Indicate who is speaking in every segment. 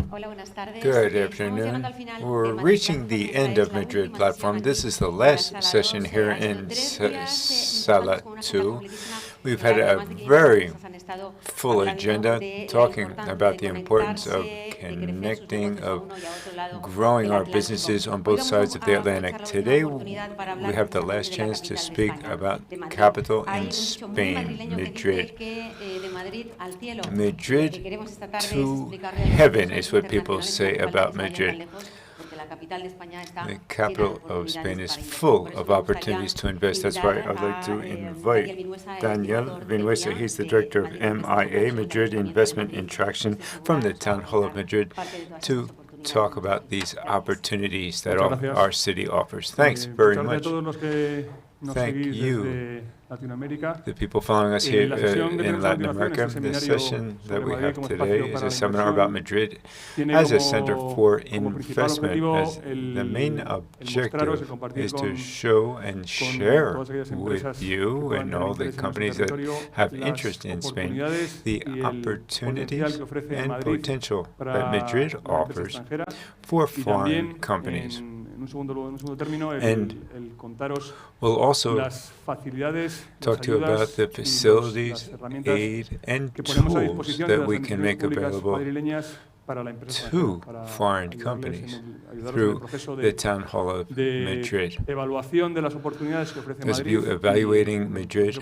Speaker 1: Good afternoon. We're reaching the end of Madrid platform. This is the last session here in Sala 2. We've had a very full agenda talking about the importance of connecting, of growing our businesses on both sides of the Atlantic. Today, we have the last chance to speak about capital in Spain, Madrid. Madrid to heaven is what people say about Madrid. The capital of Spain is full of opportunities to invest. That's why I'd like to invite Daniel Vinuesa. He's the director of MIA, Madrid Investment in Traction, from the Town Hall of Madrid, to talk about these opportunities that our city offers. Thanks very much. Thank you, the people following us here in Latin America. The session that we have today is a seminar about Madrid as a center for investment. As the main objective is to show and share with you and all the companies that have interest in Spain the opportunities and potential that Madrid offers for foreign companies. And we'll also talk to you about the facilities, aid, and tools that we can make available to foreign companies through the Town Hall of Madrid. Those of you evaluating Madrid,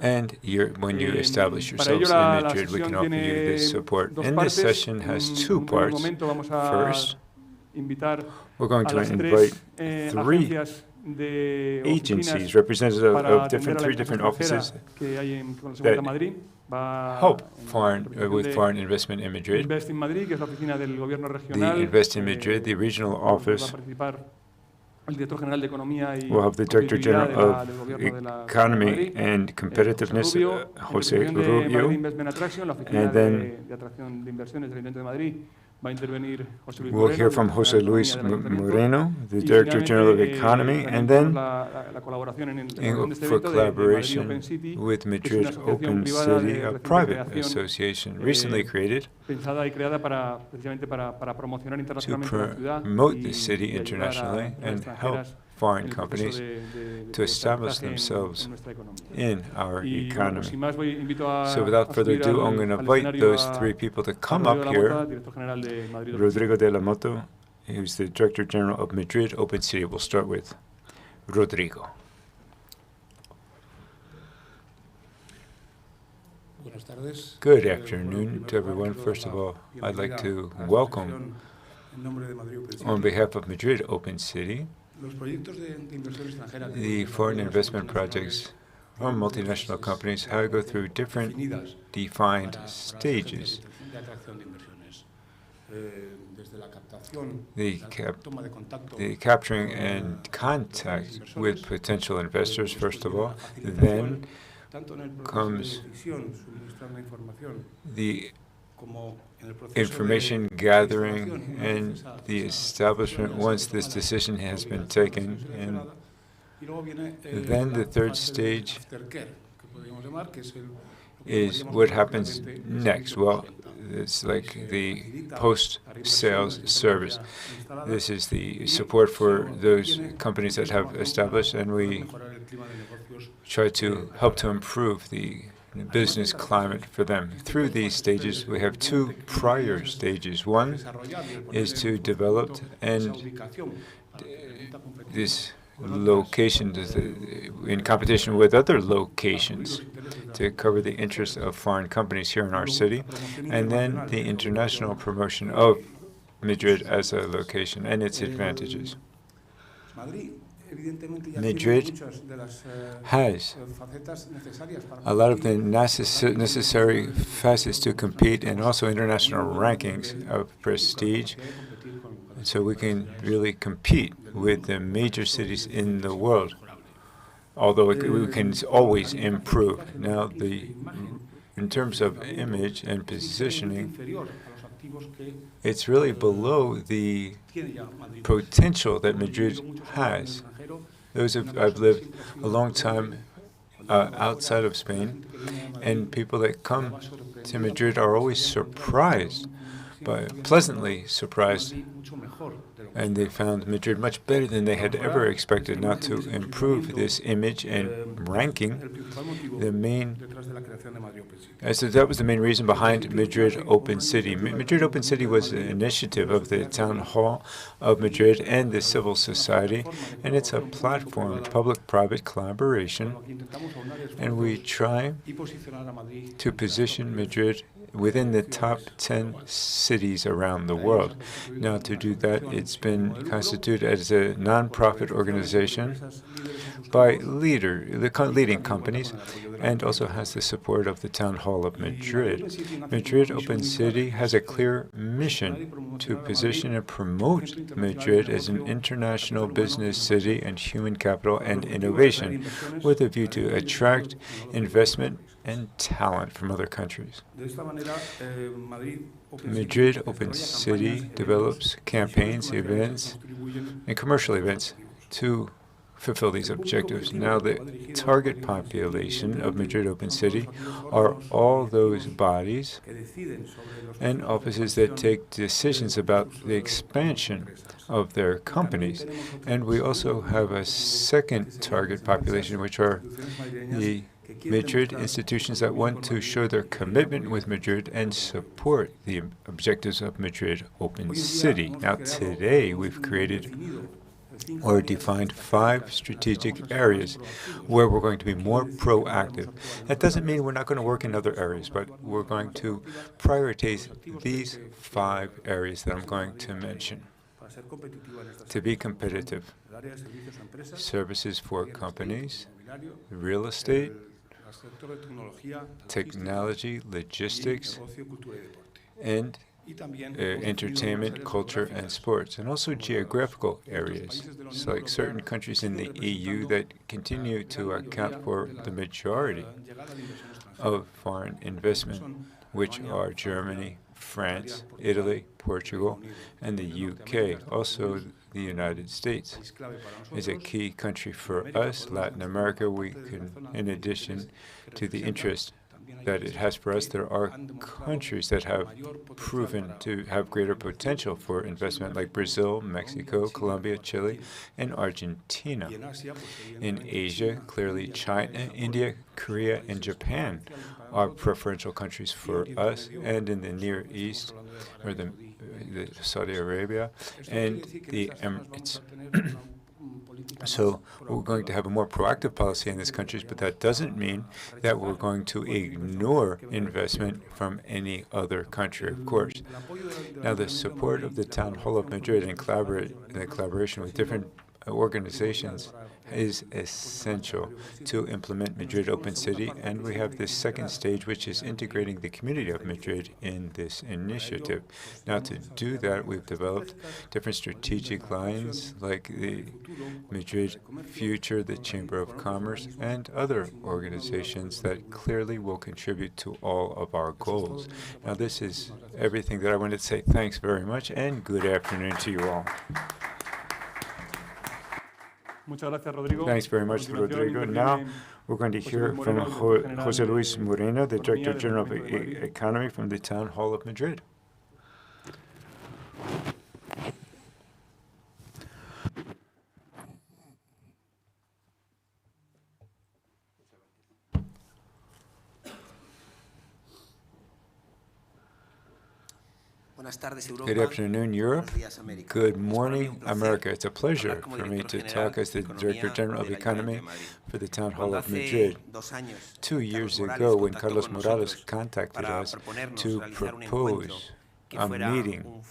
Speaker 1: and when you establish yourselves in Madrid, we can offer you this support. And this session has two parts. First, we're going to invite three agencies, representatives of three different offices that help with foreign investment in Madrid. The Invest in Madrid, the regional office, we'll have the Director General of Economy and Competitiveness, José Rubio, and then we'll hear from José Luis Moreno, the Director General of Economy, and then for collaboration with Madrid Open City, a private association recently created to promote the city internationally and help foreign companies to establish themselves in our economy. So without further ado, I'm going to invite those three people to come up here. Rodrigo de la Moto, who's the Director General of Madrid Open City. We'll start with Rodrigo. Good afternoon to everyone. First of all, I'd like to welcome, on behalf of Madrid Open City, the foreign investment projects from multinational companies how to go through different defined stages. The capturing and contact with potential investors, first of all. Then comes the information gathering and the establishment once this decision has been taken. And then the third stage is what happens next. Well, it's like the post-sales service. This is the support for those companies that have established, and we try to help to improve the business climate for them. Through these stages, we have two prior stages. One is to develop and this location in competition with other locations to cover the interests of foreign companies here in our city, and then the international promotion of Madrid as a location and its advantages. Madrid has a lot of the necessary facets to compete and also international rankings of prestige, so we can really compete with the major cities in the world, although we can always improve. Now, in terms of image and positioning, it's really below the potential that Madrid has. I've lived a long time outside of Spain, and people that come to Madrid are always surprised pleasantly surprised, and they found Madrid much better than they had ever expected. Now, to improve this image and ranking, so that was the main reason behind Madrid Open City. Madrid Open City was an initiative of the Town Hall of Madrid and the civil society, and it's a platform, public-private collaboration, and we try to position Madrid within the top 10 cities around the world. Now, to do that, it's been constituted as a non-profit organization by leading companies, and also has the support of the Town Hall of Madrid. Madrid Open City has a clear mission to position and promote Madrid as an international business city and human capital and innovation, with a view to attract investment and talent from other countries. Madrid Open City develops campaigns, events, and commercial events to fulfill these objectives. Now, the target population of Madrid Open City are all those bodies and offices that take decisions about the expansion of their companies. And we also have a second target population, which are the Madrid institutions that want to show their commitment with Madrid and support the objectives of Madrid Open City. Now, today we've created or defined 5 strategic areas where we're going to be more proactive. That doesn't mean we're not going to work in other areas, but we're going to prioritize these 5 areas that I'm going to mention. To be competitive, services for companies, real estate, technology, logistics, and entertainment, culture, and sports, and also geographical areas, so like certain countries in the EU that continue to account for the majority of foreign investment, which are Germany, France, Italy, Portugal, and the UK. Also, the United States is a key country for us. Latin America, we can, in addition to the interest that it has for us, there are countries that have proven to have greater potential for investment, like Brazil, Mexico, Colombia, Chile, and Argentina. In Asia, clearly China, India, Korea, and Japan are preferential countries for us, and in the Near East, or the Saudi Arabia, and the Emirates. So we're going to have a more proactive policy in these countries, but that doesn't mean that we're going to ignore investment from any other country, of course. Now, the support of the Town Hall of Madrid and the collaboration with different organizations is essential to implement Madrid Open City, and we have this second stage, which is integrating the community of Madrid in this initiative. Now, to do that, we've developed different strategic lines, like the Madrid Future, the Chamber of Commerce, and other organizations that clearly will contribute to all of our goals. Now, this is everything that I wanted to say. Thanks very much, and good afternoon to you all. Thanks very much, Rodrigo. Now we're going to hear from José Luis Moreno, the Director General of Economy from the Town Hall of Madrid. Good afternoon, Europe. Good morning, America. It's a pleasure for me to talk as the Director General of Economy for the Town Hall of Madrid. 2 years ago, when Carlos Morales contacted us to propose a meeting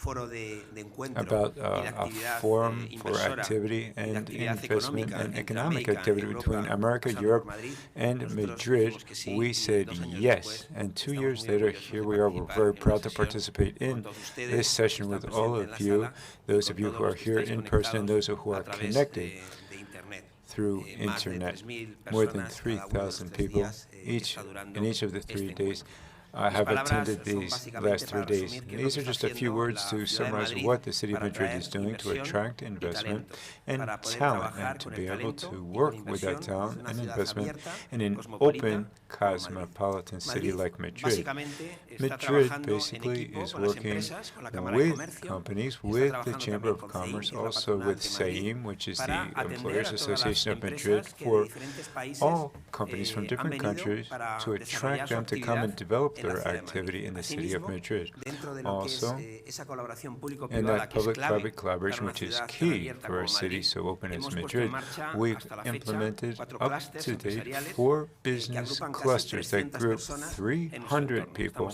Speaker 1: about a forum for activity and investment and economic activity between America, Europe, and Madrid, we said yes. And 2 years later, here we are. We're very proud to participate in this session with all of you, those of you who are here in person and those who are connected through internet. More than 3,000 people in each of the 3 days I have attended these last 3 days. These are just a few words to summarize what the City of Madrid is doing to attract investment and talent, and to be able to work with that talent and investment in an open, cosmopolitan city like Madrid. Madrid basically is working with companies, with the Chamber of Commerce, also with SEIM, which is the Employers Association of Madrid, for all companies from different countries to attract them to come and develop their activity in the city of Madrid. Also, in that public-private collaboration, which is key for a city so open as Madrid, we've implemented up to date 4 business clusters that group 300 people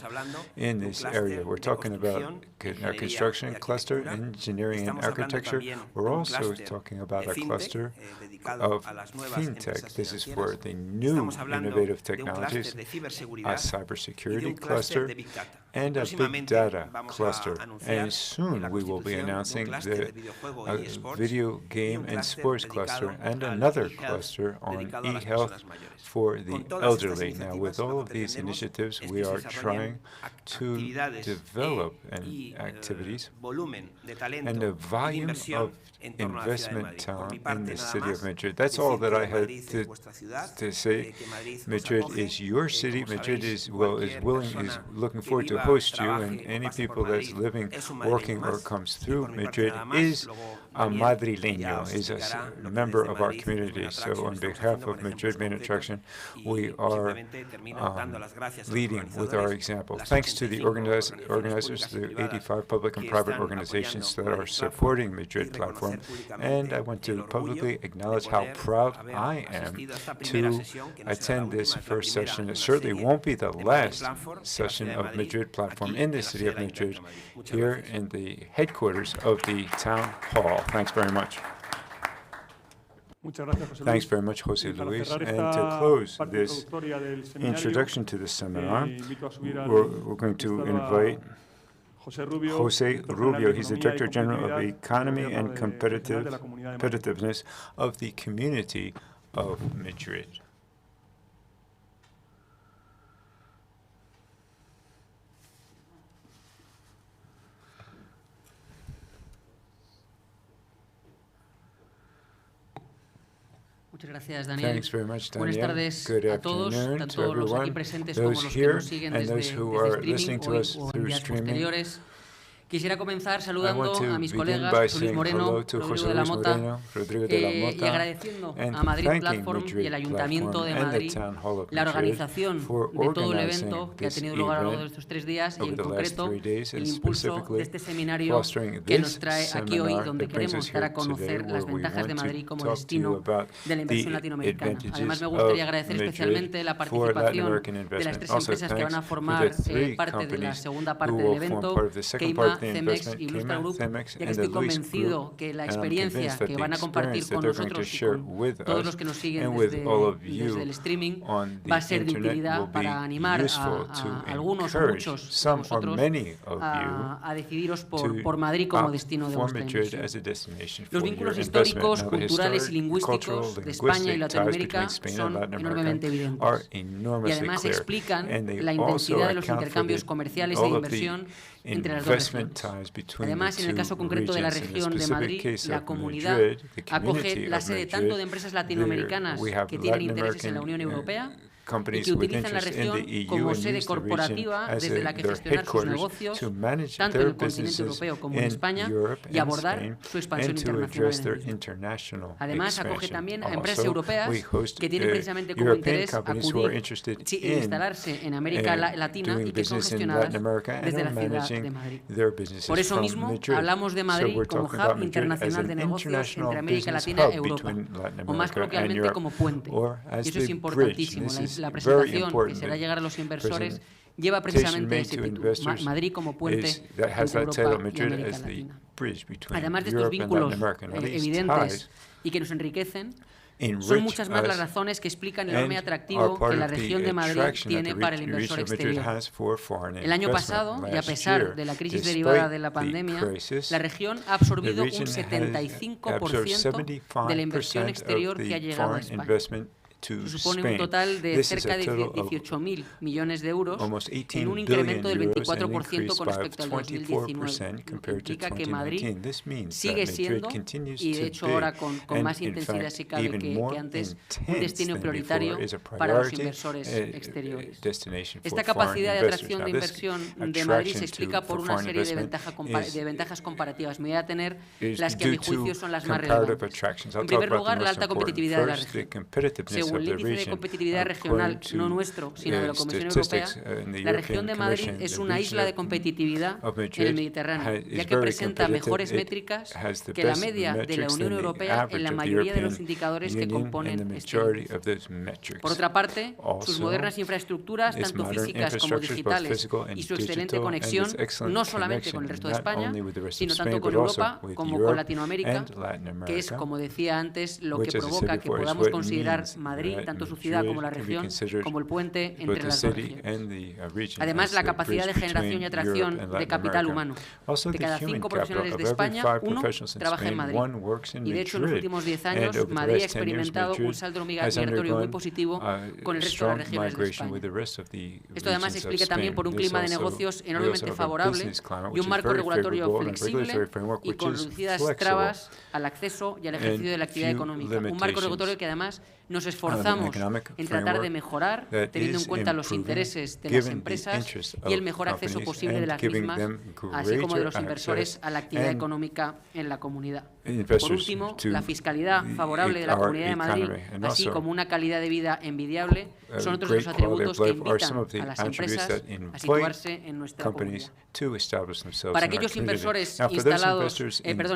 Speaker 1: in this area. We're talking about our construction cluster, engineering and architecture. We're also talking about a cluster of fintech. This is for the new innovative technologies, a cybersecurity cluster, and a big data cluster. And soon we will be announcing the video game and sports cluster and another cluster on e-health for the elderly. Now, with all of these initiatives, we are trying to develop activities and the volume of investment talent in the city of Madrid. That's all that I had to say. Madrid is your city. Madrid is looking forward to host you, and any people that's living, working, or comes through Madrid is a madrileño, is a member of our community. So on behalf of Madrid Main Attraction, we are leading with our example. Thanks to the organizers, the 85 public and private organizations that are supporting Madrid platform. And I want to publicly acknowledge how proud I am to attend this first session. It certainly won't be the last session of Madrid platform in the city of Madrid, here in the headquarters of the town hall. Thanks very much. Thanks very much, José Luis. And to close this introduction to the seminar, we're going to invite José Rubio. He's the Director General of Economy and Competitiveness of the Community of Madrid. Thanks very much, Daniel. Good afternoon to everyone, those here and those who are listening to us through streaming.
Speaker 2: Quisiera comenzar saludando a mis colegas José Luis Moreno, Rodrigo de la Mota, y agradeciendo a Madrid Platform y el Ayuntamiento de Madrid la organización de todo el evento que ha tenido lugar a lo largo de estos 3 días y en concreto el impulso de este seminario que nos trae aquí hoy, donde queremos dar a conocer las ventajas de Madrid como destino de la inversión latinoamericana. Además, me gustaría agradecer especialmente la participación de las 3 empresas que van a formar parte de la segunda parte del evento, CEMEX y Ilustra Group, ya que estoy convencido que la experiencia que van a compartir con nosotros y con todos los que nos siguen desde el streaming va a ser de utilidad para animar a algunos o muchos de vosotros a decidiros por Madrid como destino de vuestra inversión. Los vínculos históricos, culturales y lingüísticos de España y Latinoamérica son enormemente evidentes y además explican la intensidad de los intercambios comerciales e de inversión entre las dos regiones. Además, en el caso concreto de la región de Madrid, la comunidad acoge la sede tanto de empresas latinoamericanas que tienen intereses en la Unión Europea y que utilizan la región como sede corporativa desde la que gestionar sus negocios, tanto en el continente europeo como en España, y abordar su expansión internacional. Además, acoge también a empresas europeas que tienen precisamente como interés acudir y instalarse en América Latina y que son gestionadas desde la ciudad de Madrid. Por eso mismo, hablamos de Madrid como hub internacional de negocios entre América Latina y Europa, o más coloquialmente como puente. Y eso es importantísimo. La presentación que será llegar a los inversores lleva precisamente ese título, Madrid como puente entre Europa y América Latina. Además de estos vínculos evidentes y que nos enriquecen, son muchas más las razones que explican el enorme atractivo que la región de Madrid tiene para el inversor exterior. El año pasado, y a pesar de la crisis derivada de la pandemia, la región ha absorbido un 75% de la inversión exterior que ha llegado a España. to supone un total de cerca de 18.000 millones de euros, en un incremento del 24% con respecto al 2019. Implica que Madrid sigue siendo, y de hecho ahora con más intensidad si cabe que antes, un destino prioritario para los inversores exteriores. Esta capacidad de atracción de inversión de Madrid se explica por una serie de ventajas comparativas. Me voy a tener las que a mi juicio son las más relevantes. En primer lugar, la alta competitividad de la región. Según el índice de competitividad regional, no nuestro, sino de la Comisión Europea, la región de Madrid es una isla de competitividad en el Mediterráneo, ya que presenta mejores métricas que la media de la Unión Europea en la mayoría de los indicadores que componen este índice. Por otra parte, sus modernas infraestructuras, tanto físicas como digitales, y su excelente conexión, no solamente con el resto de España, sino tanto con Europa como con Latinoamérica, que es, como decía antes, lo que provoca que podamos considerar Madrid, tanto su ciudad como la región, como el puente entre las dos regiones. Además, la capacidad de generación y atracción de capital humano. De cada 5 profesionales de España, 1 trabaja en Madrid. Y de hecho, en los últimos 10 años, Madrid ha experimentado un saldo migratorio muy positivo con el resto de las regiones de España. Esto además se explica también por un clima de negocios enormemente favorable y un marco regulatorio flexible y con reducidas trabas al acceso y al ejercicio de la actividad económica. Un marco regulatorio que además nos esforzamos en tratar de mejorar, teniendo en cuenta los intereses de las empresas y el mejor acceso posible de las mismas, así como de los inversores a la actividad económica en la comunidad. Por último, la fiscalidad favorable de la Comunidad de Madrid, así como una calidad de vida envidiable, son otros de los atributos que invitan a las empresas a situarse en nuestra comunidad. Para aquellos inversores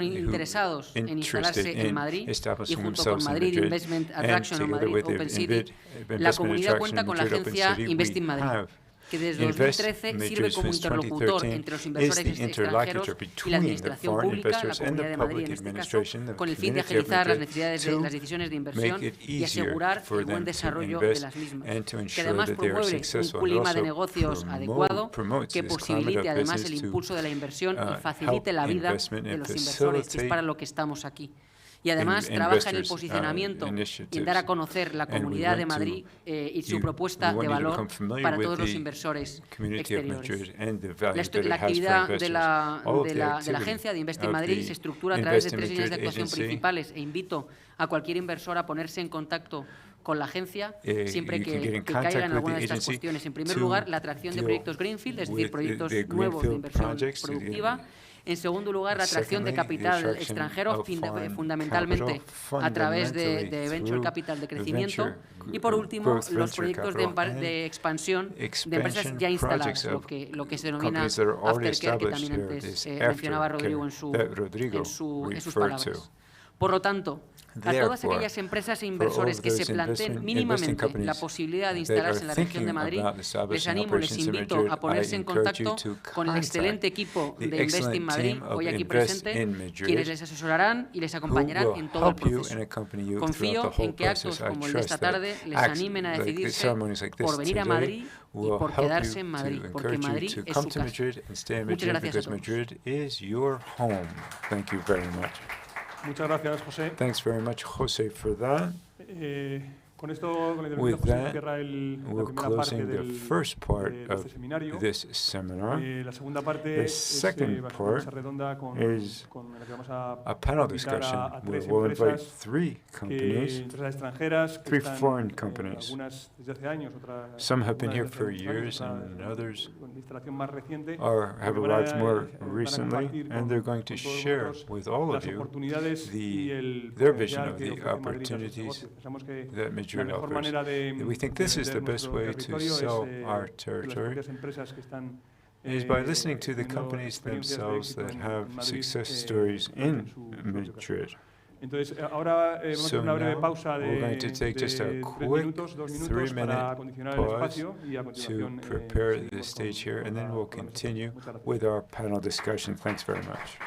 Speaker 2: interesados en instalarse en Madrid y junto con Madrid Investment Attraction o Madrid Open City, la comunidad cuenta con la agencia Investing Madrid, que desde 2013 sirve como interlocutor entre los inversores extranjeros y la administración pública, la Comunidad de Madrid en este caso, con el fin de agilizar las decisiones de inversión y asegurar el buen desarrollo de las mismas, que además promueve un clima de negocios adecuado que posibilite además el impulso de la inversión y facilite la vida de los inversores, que es para lo que estamos aquí. Y además trabaja en el posicionamiento y en dar a conocer la Comunidad de Madrid y su propuesta de valor para todos los inversores exteriores. La actividad de la agencia de Investing Madrid se estructura a través de 3 líneas de actuación principales e invito a cualquier inversor a ponerse en contacto con la agencia siempre que caiga en alguna de estas cuestiones. En primer lugar, la atracción de proyectos Greenfield, es decir, proyectos nuevos de inversión productiva. En segundo lugar, la atracción de capital extranjero, fundamentalmente a través de Venture Capital de crecimiento. Y por último, los proyectos de expansión de empresas ya instaladas, lo que se denomina aftercare, que también antes mencionaba Rodrigo en sus palabras. Por lo tanto, a todas aquellas empresas e inversores que se planteen mínimamente la posibilidad de instalarse en la región de Madrid, les animo, les invito a ponerse en contacto con el excelente equipo de Investing Madrid, hoy aquí presente, quienes les asesorarán y les acompañarán en todo el proceso. Confío en que actos como el de esta tarde les animen a decidirse por venir a Madrid y por quedarse en Madrid, porque Madrid es su casa. Muchas gracias a todos.
Speaker 3: Muchas gracias, José.
Speaker 1: Thanks very much, Jose, for that.
Speaker 3: Con esto, con la intervención, se cierra la primera parte de este seminario. La segunda parte es una mesa redonda con la que vamos a invitar a 3 empresas extranjeras que están, algunas desde hace años, otras
Speaker 1: some have been here for years and others have arrived more recently, and they're going to share with all of you their vision of the opportunities that Madrid offers. We think this is the best way to sell our territory, is by listening to the companies themselves that have success stories in Madrid.
Speaker 3: Entonces, ahora
Speaker 1: So
Speaker 3: una breve
Speaker 1: now
Speaker 3: pausa de
Speaker 1: we're going to take just a
Speaker 3: 3
Speaker 1: quick
Speaker 3: minutos, 2 minutos
Speaker 1: 3-minute
Speaker 3: para acondicionar el
Speaker 1: pause
Speaker 3: espacio y a
Speaker 1: to
Speaker 3: continuación
Speaker 1: prepare the
Speaker 3: seguimos
Speaker 1: stage here, and then
Speaker 3: con
Speaker 1: we'll
Speaker 3: la mesa.
Speaker 1: continue
Speaker 3: Muchas gracias.
Speaker 1: with our panel discussion. Thanks very much.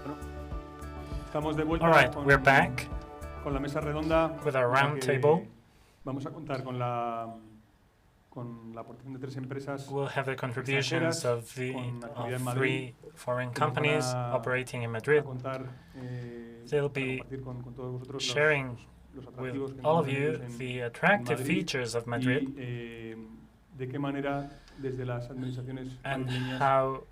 Speaker 4: All right, we're back with our round table. We'll have the contributions of three foreign companies operating in Madrid. They'll be sharing with all of you the attractive features of Madrid and how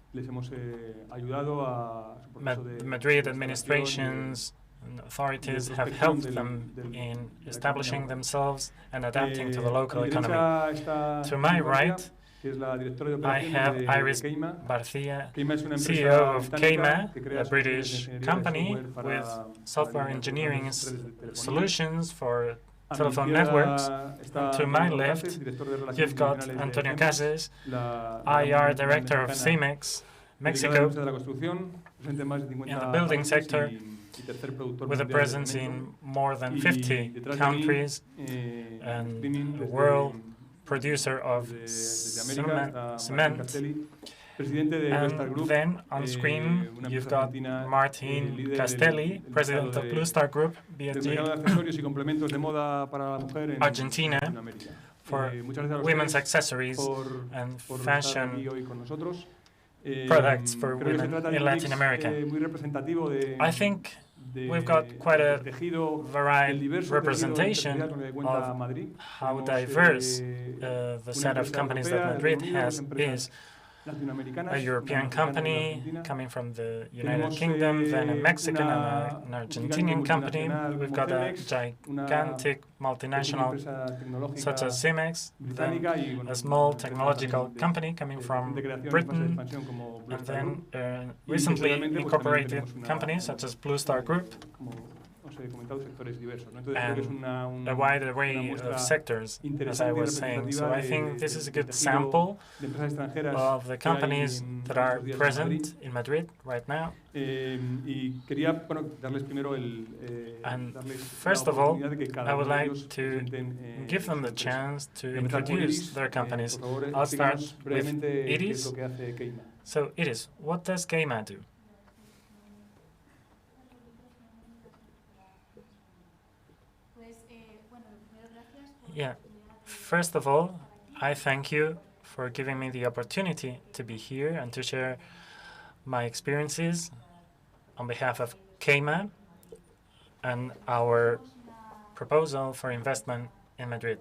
Speaker 4: Madrid administrations and authorities have helped them in establishing themselves and adapting to the local economy. To my right, I have Iris Barcia, CEO of Keima, a British company with software engineering solutions for telephone networks. And to my left, you've got Antonio Cases, IR Director of CEMEX, Mexico, in the building sector, with a presence in more than 50 countries and a world producer of cement. And then on screen, you've got Martin Castelli, President of Blue Star Group, BSG, Argentina, for women's accessories and fashion products for women in Latin America. I think we've got quite a varied representation of how diverse the set of companies that Madrid has is. A European company coming from the United Kingdom, then a Mexican and an Argentinian company. We've got a gigantic multinational such as CEMEX, then a small technological company coming from Britain, and then recently incorporated companies such as Blue Star Group, and a wide array of sectors, as I was saying. So I think this is a good sample of the companies that are present in Madrid right now. And first of all, I would like to give them the chance to introduce their companies. I'll start with Iris. So Iris, what does Keima do? Yeah, first of all, I thank you for giving me the opportunity to be here and to share my experiences on behalf of Keima and our proposal for investment in Madrid.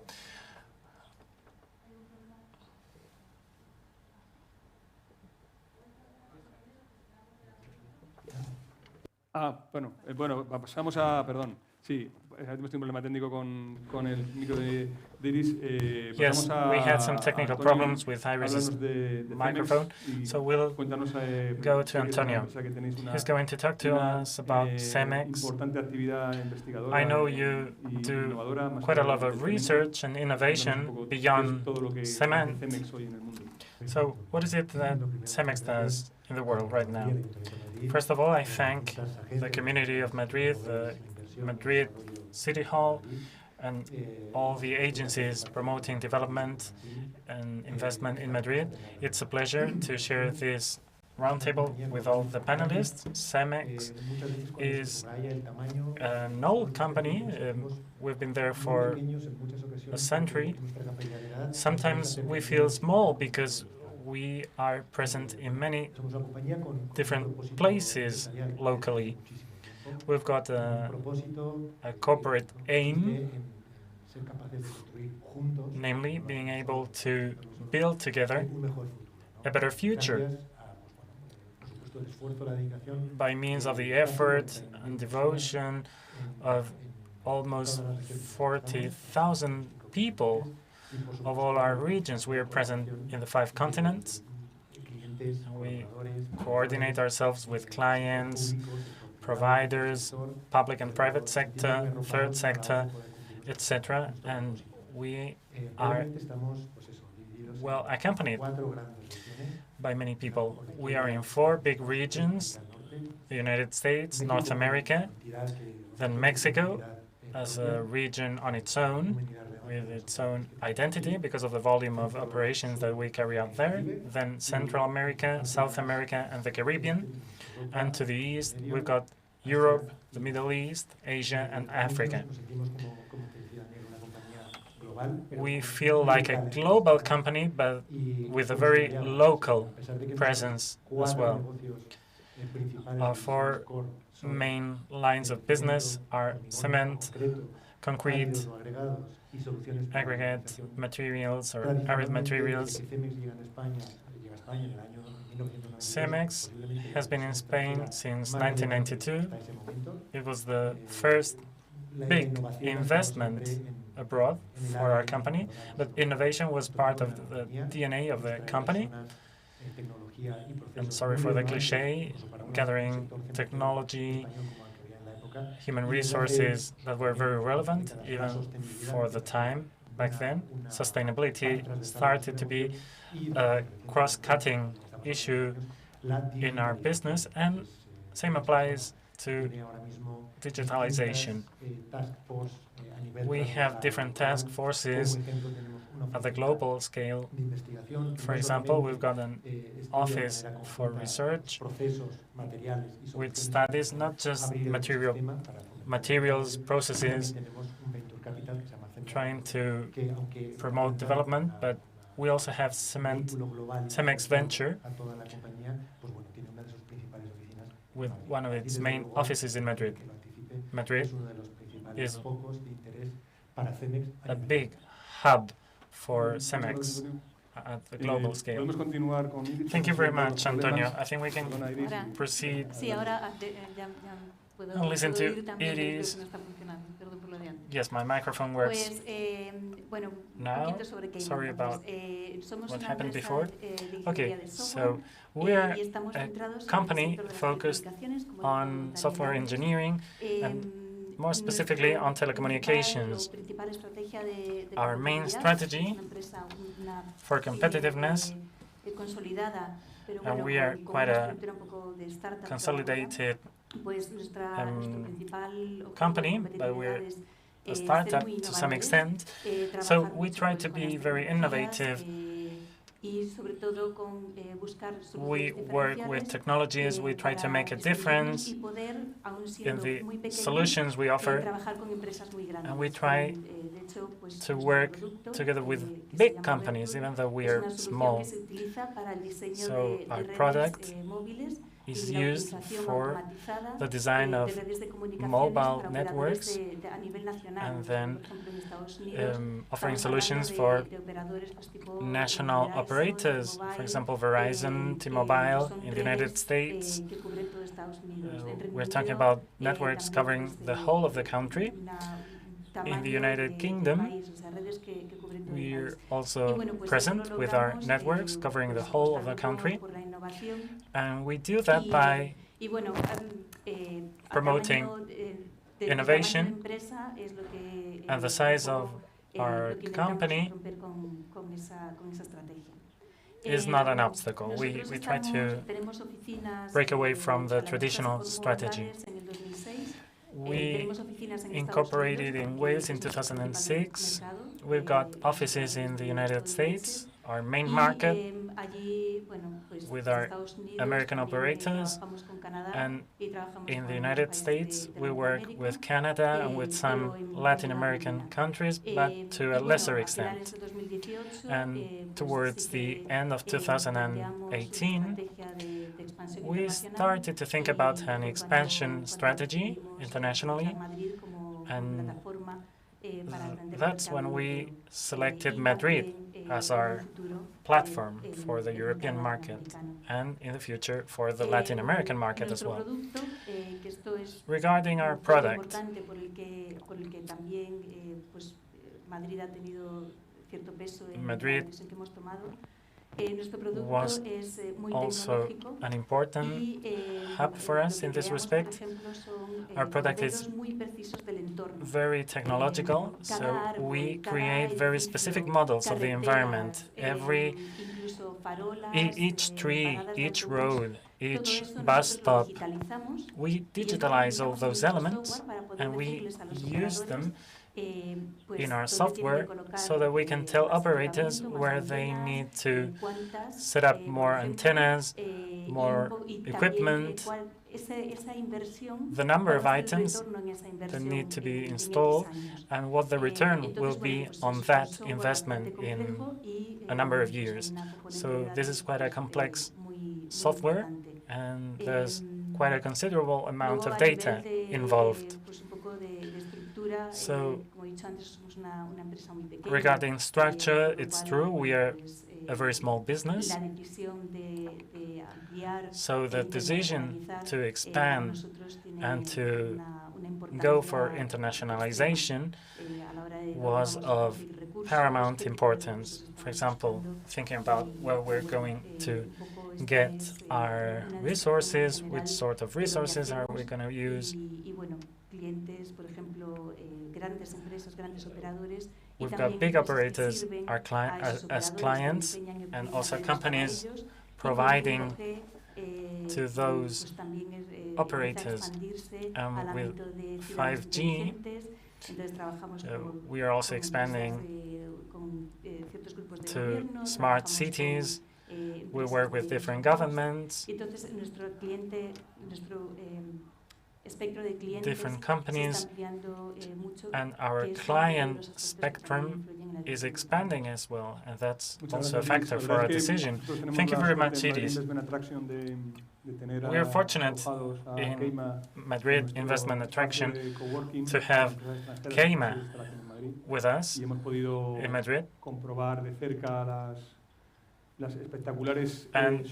Speaker 4: Yes, we had some technical problems with Iris's microphone, so we'll go to Antonio. He's going to talk to us about CEMEX. I know you do quite a lot of research and innovation beyond cement. So what is it that CEMEX does in the world right now? First of all, I thank the community of Madrid, the Madrid City Hall, and all the agencies promoting development and investment in Madrid. It's a pleasure to share this roundtable with all the panelists. CEMEX is an old company. We've been there for a century. Sometimes we feel small because we are present in many different places locally. We've got a corporate aim, namely being able to build together a better future by means of the effort and devotion of almost 40,000 people of all our regions. We are present in the 5 continents. We coordinate ourselves with clients, providers, public and private sector, third sector, etc. And we are well accompanied by many people. We are in 4 big regions: the United States, North America, then Mexico, as a region on its own, with its own identity because of the volume of operations that we carry out there. Then Central America, South America, and the Caribbean. And to the east, we've got Europe, the Middle East, Asia, and Africa. We feel like a global company, but with a very local presence as well. Our four main lines of business are cement, concrete, aggregate materials or arid materials. CEMEX has been in Spain since 1992. It was the first big investment abroad for our company, but innovation was part of the DNA of the company. I'm sorry for the cliché, gathering technology, human resources that were very relevant, even for the time back then. Sustainability started to be a cross-cutting issue in our business, and same applies to digitalization. We have different task forces at the global scale. For example, we've got an office for research which studies not just materials, processes, trying to promote development, but we also have CEMEX Venture with one of its main offices in Madrid. Madrid is a big hub for CEMEX at the global scale. Thank you very much, Antonio. I think we can proceed and listen to Iris. Yes, my microphone works now. Sorry about what happened before. Okay, so we're a company focused on software engineering and more specifically on telecommunications. Our main strategy for competitiveness, and we are quite a consolidated company, but we're a startup to some extent. So we try to be very innovative. We work with technologies, we try to make a difference in the solutions we offer, and we try to work together with big companies, even though we are small. So our product is used for the design of mobile networks and then offering solutions for national operators, for example, Verizon, T-Mobile in the United States. We're talking about networks covering the whole of the country. In the United Kingdom, we're also present with our networks covering the whole of the country. And we do that by promoting innovation, and the size of our company is not an obstacle. We try to break away from the traditional strategy. We incorporated in Wales in 2006. We've got offices in the United States, our main market, with our American operators, and in the United States we work with Canada and with some Latin American countries, but to a lesser extent. And towards the end of 2018, we started to think about an expansion strategy internationally, and that's when we selected Madrid as our platform for the European market and in the future for the Latin American market as well. Regarding our product, Madrid was also an important hub for us in this respect. Our product is very technological, so we create very specific models of the environment. Each tree, each road, each bus stop. We digitalize all those elements and we use them in our software so that we can tell operators where they need to set up more antennas, more equipment, the number of items that need to be installed, and what the return will be on that investment in a number of years. So this is quite a complex software, and there's quite a considerable amount of data involved. So regarding structure, it's true, we are a very small business. So the decision to expand and to go for internationalization was of paramount importance. For example, thinking about where we're going to get our resources, which sort of resources are we going to use. We've got big operators as clients, and also companies providing to those operators. With 5G, we are also expanding to smart cities. We work with different governments, different companies, and our client spectrum is expanding as well, and that's also a factor for our decision. Thank you very much, Iris. We are fortunate in Madrid Investment Attraction to have KEIMA with us in Madrid. And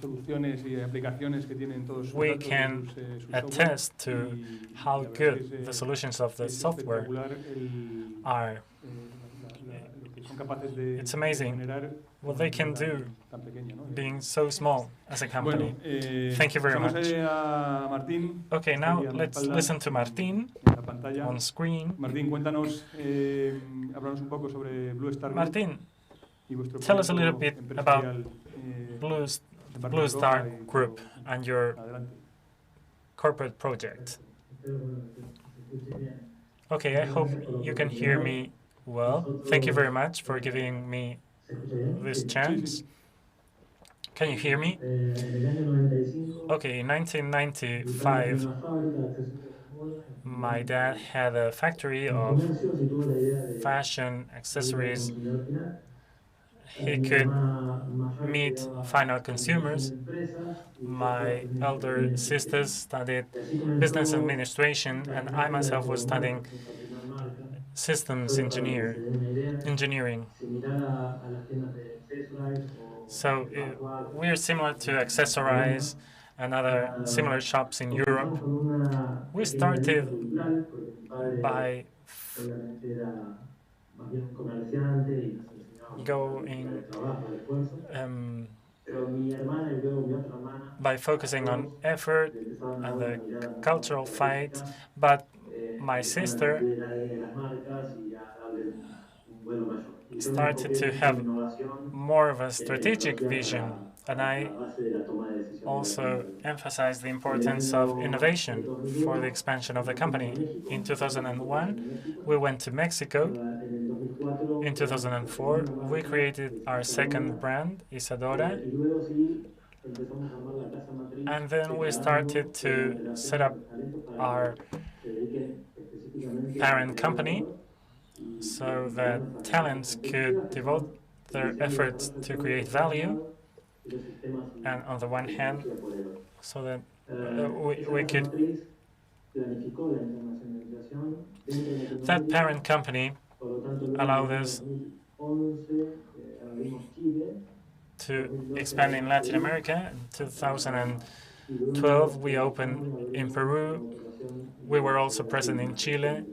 Speaker 4: we can attest to how good the solutions of the software are. It's amazing what they can do being so small as a company. Thank you very much. Okay, now let's listen to Martín on screen. Martín, tell us a little bit about Blue Star Group and your corporate project. Okay, I hope you can hear me well. Thank you very much for giving me this chance. Can you hear me? Okay, in 1995, my dad had a factory of fashion accessories. He could meet final consumers. My elder sisters studied business administration, and I myself was studying systems engineering. So we're similar to Accessorize and other similar shops in Europe. We started by going by focusing on effort and the cultural fight, but my sister started to have more of a strategic vision, and I also emphasized the importance of innovation for the expansion of the company. In 2001, we went to Mexico. In 2004, we created our second brand, Isadora, and then we started to set up our parent company so that talents could devote their efforts to create value, and on the one hand, so that we could. That parent company allowed us to expand in Latin America. In 2012, we opened in Peru. We were also present in Chile.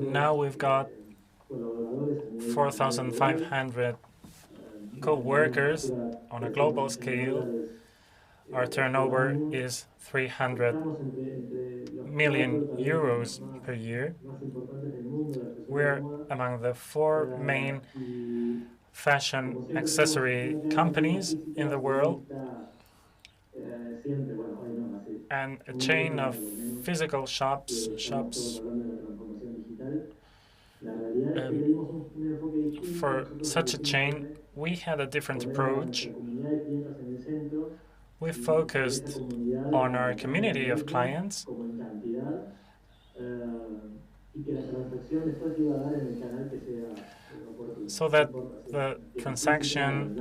Speaker 4: Now we've got 4,500 co-workers on a global scale. Our turnover is 300 million euros per year. We're among the 4 main fashion accessory companies in the world, and a chain of physical shops. For such a chain, we had a different approach. We focused on our community of clients, so that the transaction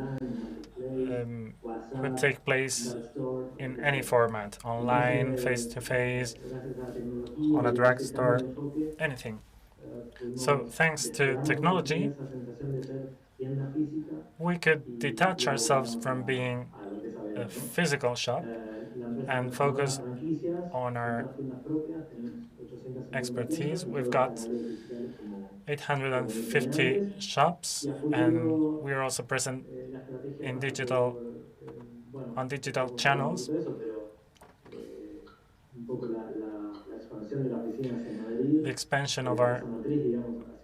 Speaker 4: would take place in any format, online, face-to-face, on a drugstore, anything. So thanks to technology, we could detach ourselves from being a physical shop and focus on our expertise. We've got 850 shops, and we are also present in on digital channels. The expansion of our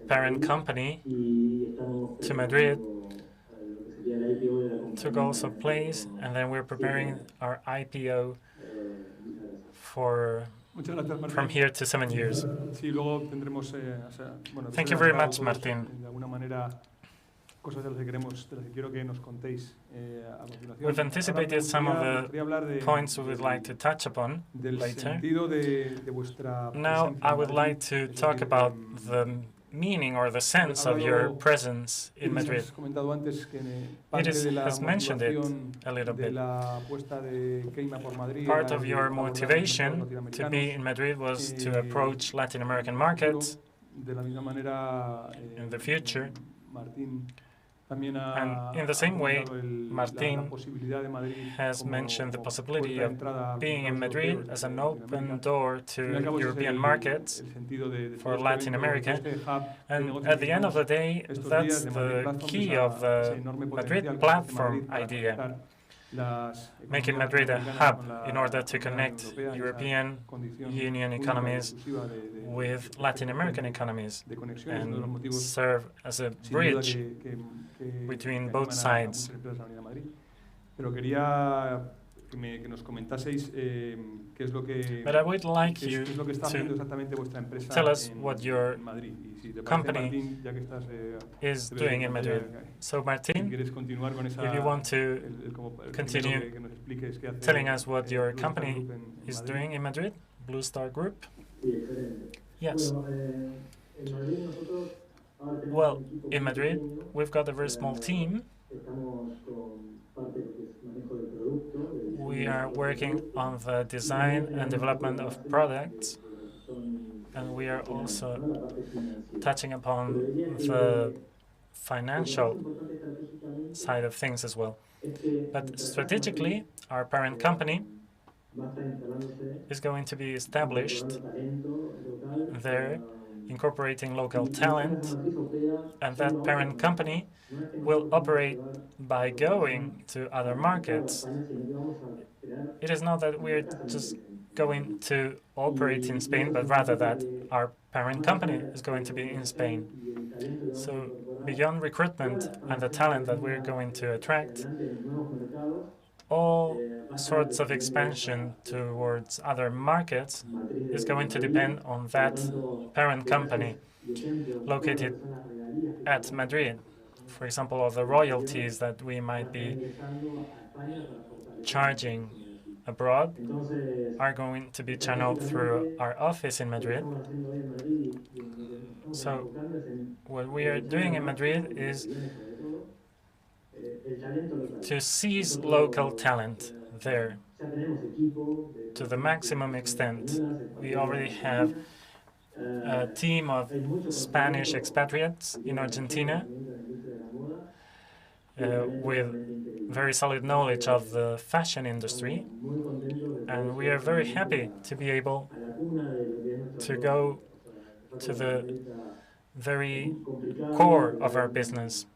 Speaker 4: parent company to Madrid took also place, and then we're preparing our IPO from here to 7 years. Thank you very much, Martín. We've anticipated some of the points we would like to touch upon later. Now, I would like to talk about the meaning or the sense of your presence in Madrid. Iris has mentioned it a little bit. Part of your motivation to be in Madrid was to approach Latin American markets in the future. And in the same way, Martín has mentioned the possibility of being in Madrid as an open door to European markets for Latin America. And at the end of the day, that's the key of the Madrid platform idea, making Madrid a hub in order to connect European Union economies with Latin American economies and serve as a bridge between both sides. But I would like you to tell us what your company is doing in Madrid. So, Martín, if you want to continue telling us what your company is doing in Madrid, Blue Star Group? Yes. Well, in Madrid, we've got a very small team. We are working on the design and development of products, and we are also touching upon the financial side of things as well. But strategically, our parent company is going to be established there, incorporating local talent, and that parent company will operate by going to other markets. It is not that we're just going to operate in Spain, but rather that our parent company is going to be in Spain. So beyond recruitment and the talent that we're going to attract, all sorts of expansion towards other markets is going to depend on that parent company located at Madrid. For example, all the royalties that we might be charging abroad are going to be channeled through our office in Madrid. So what we are doing in Madrid is to seize local talent there to the maximum extent. We already have a team of Spanish expatriates in Argentina with very solid knowledge of the fashion industry, and we are very happy to be able to go to the very core of our business.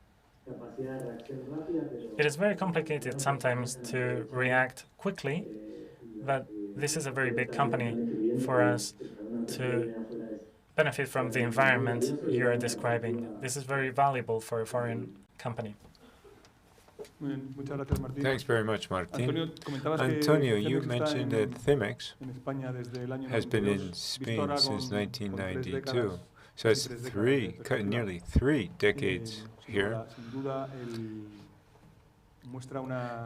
Speaker 4: It is very complicated sometimes to react quickly, but this is a very big company for us to benefit from the environment you are describing. This is very valuable for a foreign company.
Speaker 1: Thanks very much, Martin. Antonio, you mentioned that CEMEX has been in Spain since 1992. So it's nearly three decades here.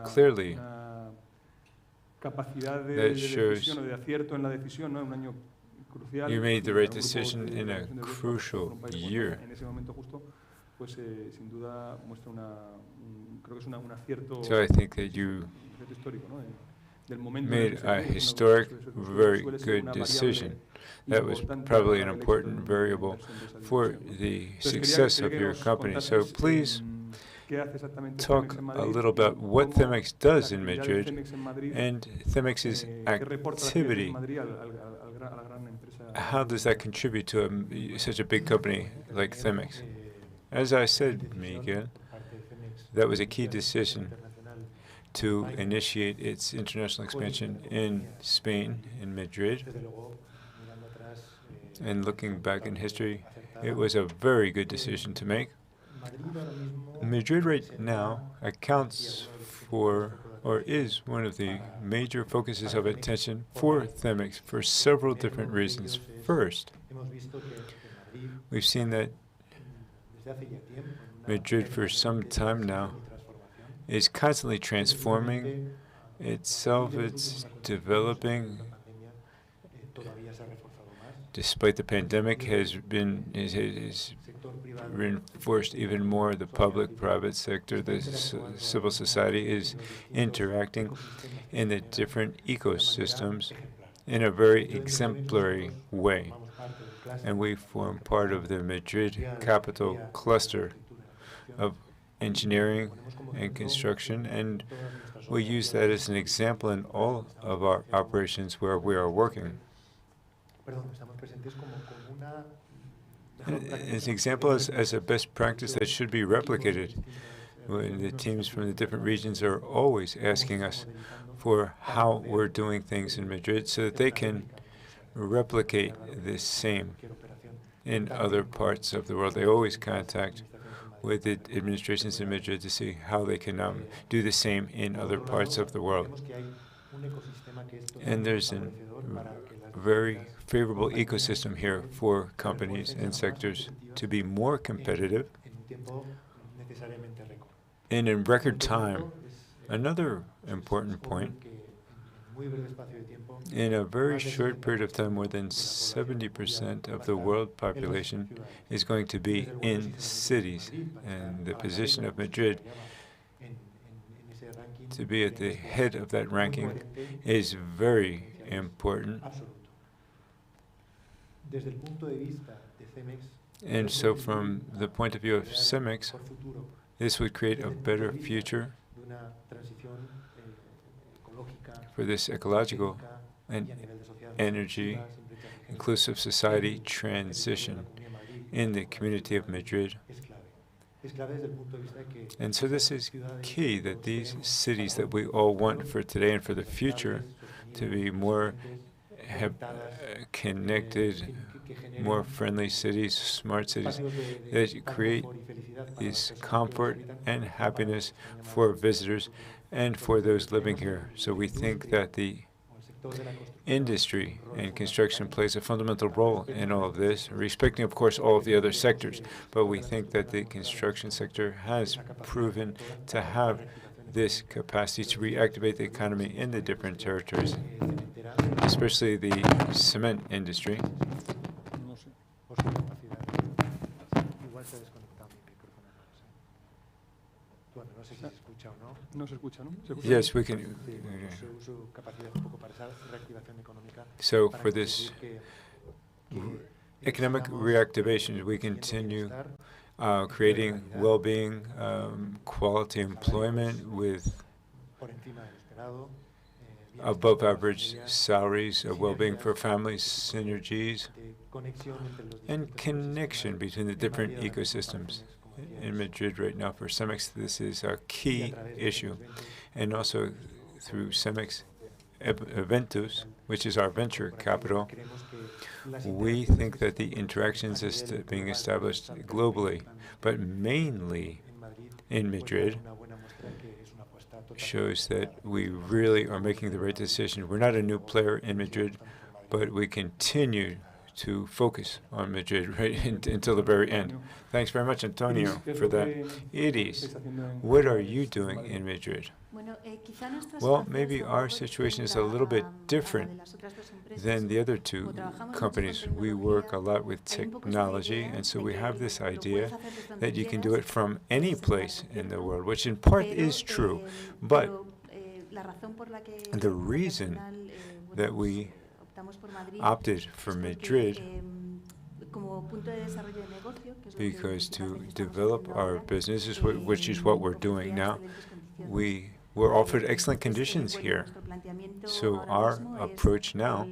Speaker 1: Clearly, that shows you made the right decision in a crucial year. So I think that you made a historic, very good decision. That was probably an important variable for the success of your company. So please talk a little about what CEMEX does in Madrid and CEMEX's activity. How does that contribute to such a big company like CEMEX? As I said, Miguel, that was a key decision to initiate its international expansion in Spain, in Madrid. And looking back in history, it was a very good decision to make. Madrid right now accounts for, or is one of the major focuses of attention for CEMEX for several different reasons. First, we've seen that Madrid for some time now is constantly transforming itself. It's developing. Despite the pandemic, has reinforced even more the public-private sector. The civil society is interacting in the different ecosystems in a very exemplary way. And we form part of the Madrid capital cluster of engineering and construction, and we use that as an example in all of our operations where we are working. As an example, as a best practice that should be replicated. When the teams from the different regions are always asking us for how we're doing things in Madrid so that they can replicate the same in other parts of the world. They always contact with the administrations in Madrid to see how they can do the same in other parts of the world. And there's a very favorable ecosystem here for companies and sectors to be more competitive and in record time. Another important point, in a very short period of time, more than 70% of the world population is going to be in cities, and the position of Madrid to be at the head of that ranking is very important. And so from the point of view of CEMEX, this would create a better future for this ecological and energy inclusive society transition in the community of Madrid. And so this is key, that these cities that we all want for today and for the future to be more connected, more friendly cities, smart cities, that create this comfort and happiness for visitors and for those living here. So we think that the industry and construction plays a fundamental role in all of this, respecting, of course, all of the other sectors. But we think that the construction sector has proven to have this capacity to reactivate the economy in the different territories, especially the cement industry. Yes, we can. So for this economic reactivation, we continue creating well-being, quality employment with above-average salaries, well-being for families, synergies, and connection between the different ecosystems. In Madrid right now for CEMEX, this is a key issue. And also through CEMEX Eventus, which is our venture capital, we think that the interactions is being established globally, but mainly in Madrid shows that we really are making the right decision. We're not a new player in Madrid, but we continue to focus on Madrid until the very end. Thanks very much, Antonio, for that. Iris, what are you doing in Madrid? Well, maybe our situation is a little bit different than the other two companies. We work a lot with technology, and so we have this idea that you can do it from any place in the world, which in part is true. But the reason that we opted for Madrid because to develop our business, which is what we're doing now, we were offered excellent conditions here. So our approach now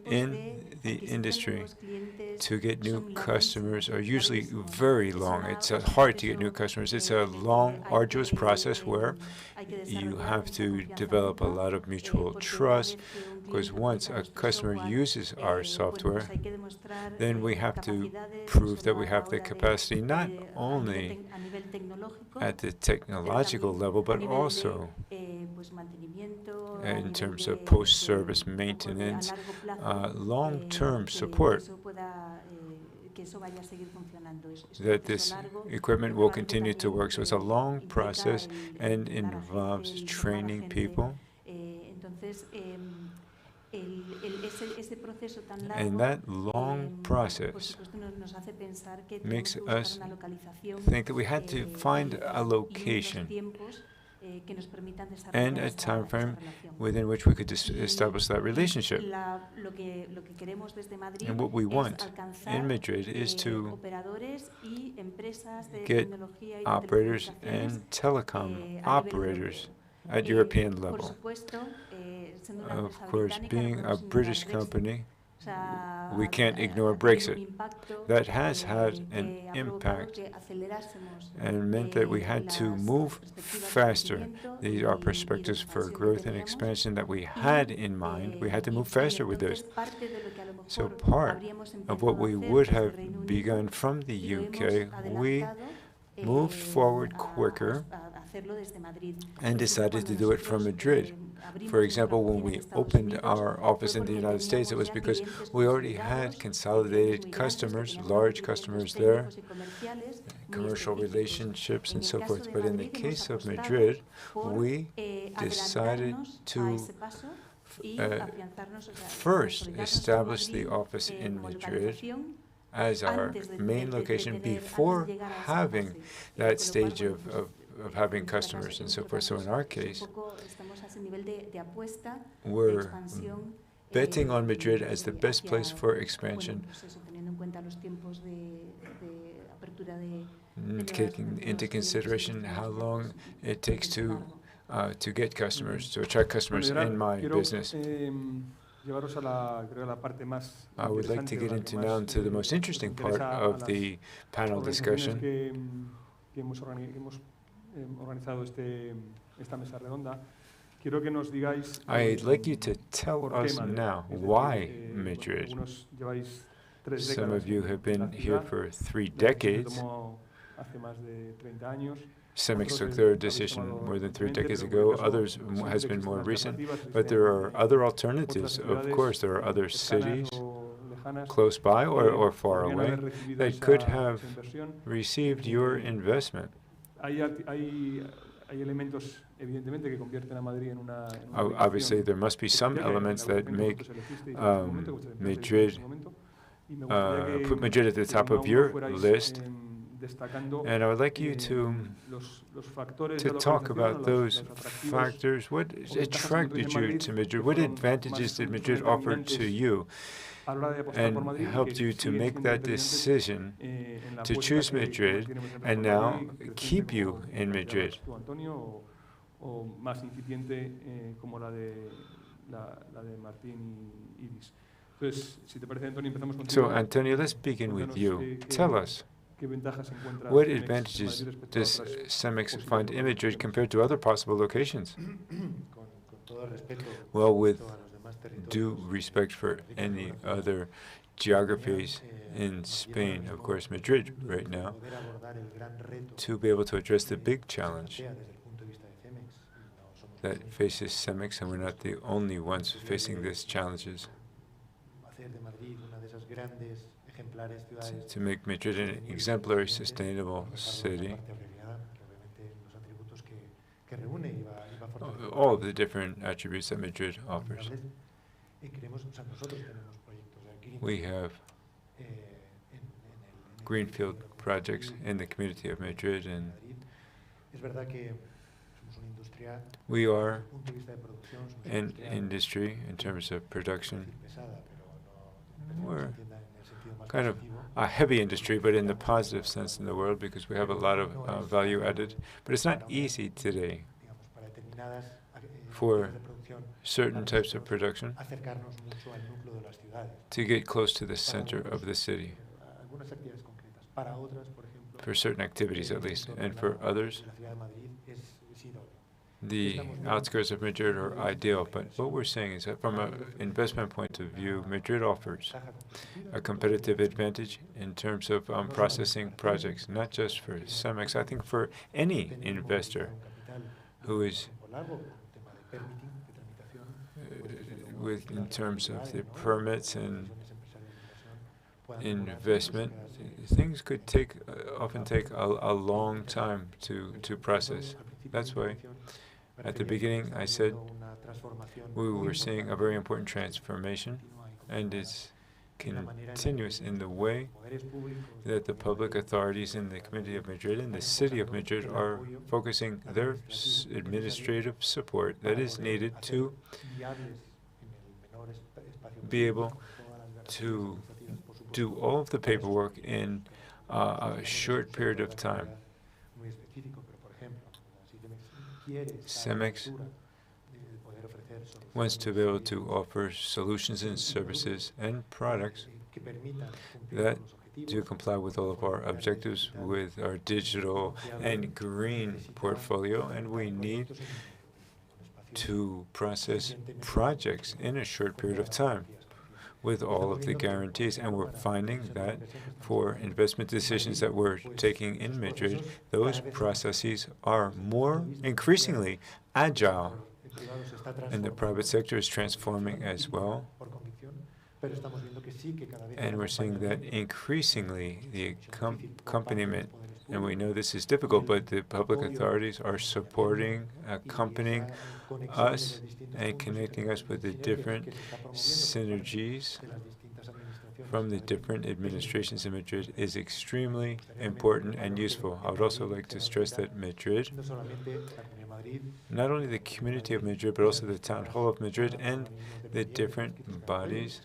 Speaker 1: in the industry to get new customers are usually very long. It's hard to get new customers. It's a long, arduous process where you have to develop a lot of mutual trust, because once a customer uses our software, then we have to prove that we have the capacity not only at the technological level, but also in terms of post-service maintenance, long-term support, that this equipment will continue to work. So it's a long process and involves training people. And that long process makes us think that we had to find a location and a time frame within which we could establish that relationship. And what we want in Madrid is to get operators and telecom operators at European level. Of course, being a British company, we can't ignore Brexit. That has had an impact and meant that we had to move faster. These are perspectives for growth and expansion that we had in mind. We had to move faster with this. So part of what we would have begun from the UK, we moved forward quicker and decided to do it from Madrid. For example, when we opened our office in the United States, it was because we already had consolidated customers, large customers there, commercial relationships and so forth. But in the case of Madrid, we decided to first establish the office in Madrid as our main location before having that stage of having customers and so forth. So in our case, we're betting on Madrid as the best place for expansion, taking into consideration how long it takes to get customers, to attract customers in my business. I would like to get now into the most interesting part of the panel discussion. I'd like you to tell us now why Madrid. Some of you have been here for 3 decades. CEMEX took their decision more than 3 decades ago. Others has been more recent. But there are other alternatives. Of course, there are other cities close by or far away that could have received your investment. Obviously, there must be some elements that make Madrid, put Madrid at the top of your list. And I would like you to talk about those factors. What attracted you to Madrid? What advantages did Madrid offer to you and helped you to make that decision to choose Madrid and now keep you in Madrid? So, Antonio, let's begin with you. Tell us, what advantages does CEMEX find in Madrid compared to other possible locations? Well, with due respect for any other geographies in Spain, of course, Madrid right now, to be able to address the big challenge that faces CEMEX, and we're not the only ones facing these challenges. To make Madrid an exemplary, sustainable city. All of the different attributes that Madrid offers. We have greenfield projects in the community of Madrid, and we are an industry in terms of production. We're kind of a heavy industry, but in the positive sense in the world, because we have a lot of value added. But it's not easy today for certain types of production to get close to the center of the city, for certain activities at least, and for others, the outskirts of Madrid are ideal. But what we're saying is that from an investment point of view, Madrid offers a competitive advantage in terms of processing projects, not just for CEMEX, I think for any investor who is in terms of the permits and investment, things could often take a long time to process. That's why at the beginning I said we were seeing a very important transformation, and it's continuous in the way that the public authorities in the Community of Madrid and the City of Madrid are focusing their administrative support that is needed to be able to do all of the paperwork in a short period of time. CEMEX wants to be able to offer solutions and services and products that do comply with all of our objectives with our digital and green portfolio, and we need to process projects in a short period of time with all of the guarantees. And we're finding that for investment decisions that we're taking in Madrid, those processes are more increasingly agile, and the private sector is transforming as well. And we're seeing that increasingly the accompaniment, and we know this is difficult, but the public authorities are supporting, accompanying us and connecting us with the different synergies from the different administrations in Madrid is extremely important and useful. I would also like to stress that Madrid, not only the Community of Madrid, but also the Town Hall of Madrid and the different bodies,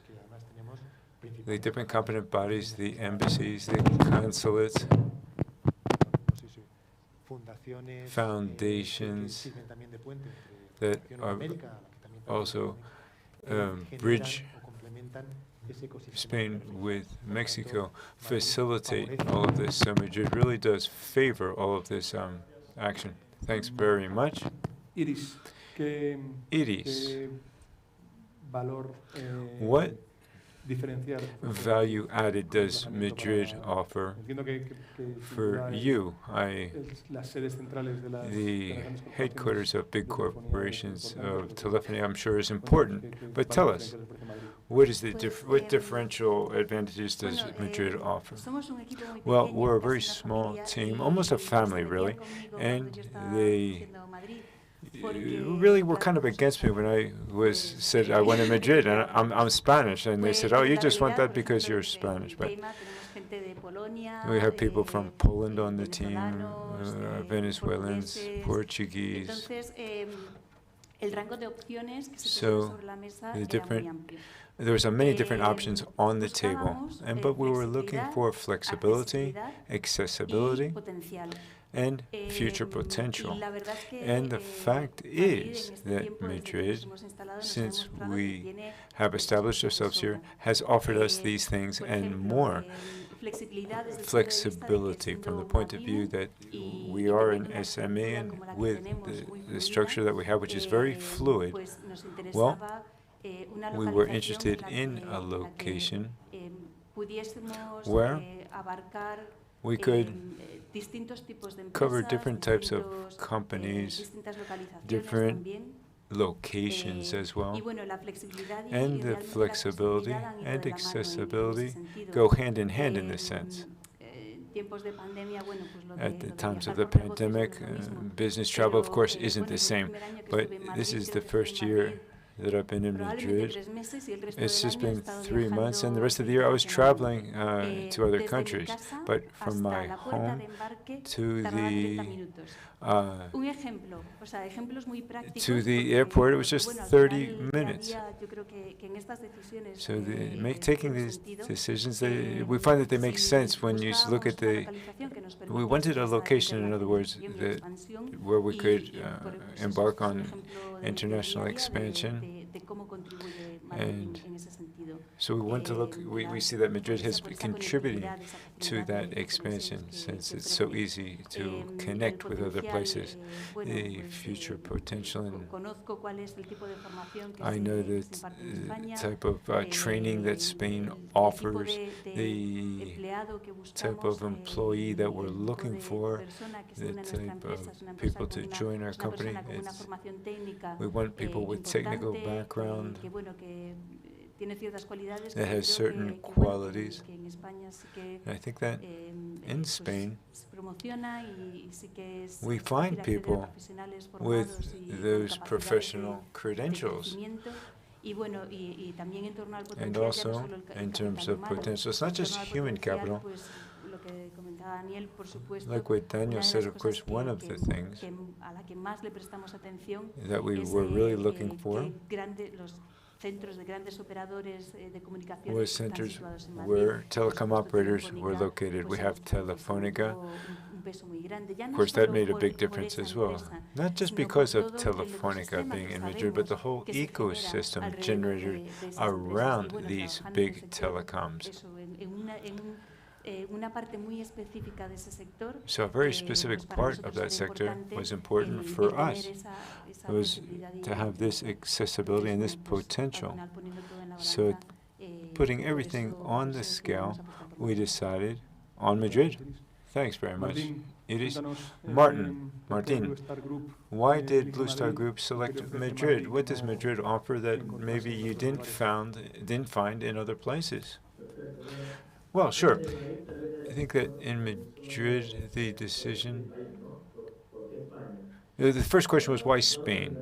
Speaker 1: the different competent bodies, the embassies, the consulates, foundations that are also bridge Spain with Mexico, facilitate all of this. So Madrid really does favor all of this action. Thanks very much. Iris, what value added does Madrid offer for you? The headquarters of big corporations of telephony, I'm sure, is important. But tell us, what differential advantages does Madrid offer? Well, we're a very small team, almost a family, really, and they really were kind of against me when I said I went to Madrid, and I'm Spanish, and they said, oh, you just want that because you're Spanish. But we have people from Poland on the team, Venezuelans, Portuguese. So there were many different options on the table, but we were looking for flexibility, accessibility, and future potential. And the fact is that Madrid, since we have established ourselves here, has offered us these things and more. Flexibility from the point of view that we are an SME, and with the structure that we have, which is very fluid, well, we were interested in a location where we could cover different types of companies, different locations as well, and the flexibility and accessibility go hand in hand in this sense. At the times of the pandemic, business travel, of course, isn't the same, but this is the first year that I've been in Madrid. It's just been 3 months, and the rest of the year I was traveling to other countries. But from my home to the airport, it was just 30 minutes. So taking these decisions, we find that they make sense when you look at we wanted a location, in other words, where we could embark on international expansion. And so we want to look, we see that Madrid has been contributing to that expansion since it's so easy to connect with other places. The future potential, and I know the type of training that Spain offers, the type of employee that we're looking for, the type of people to join our company. We want people with technical background that has certain qualities. And I think that in Spain, we find people with those professional credentials. And also, in terms of potential, it's not just human capital. Like what Daniel said, of course, one of the things that we were really looking for was centers where telecom operators were located. We have Telefónica. Of course, that made a big difference as well. Not just because of Telefónica being in Madrid, but the whole ecosystem generated around these big telecoms. So a very specific part of that sector was important for us. It was to have this accessibility and this potential. So putting everything on the scale, we decided on Madrid. Thanks very much. It is Martin, why did Blue Star Group select Madrid? What does Madrid offer that maybe you didn't find in other places? Well, sure. I think that in Madrid, the decision... The first question was, why Spain?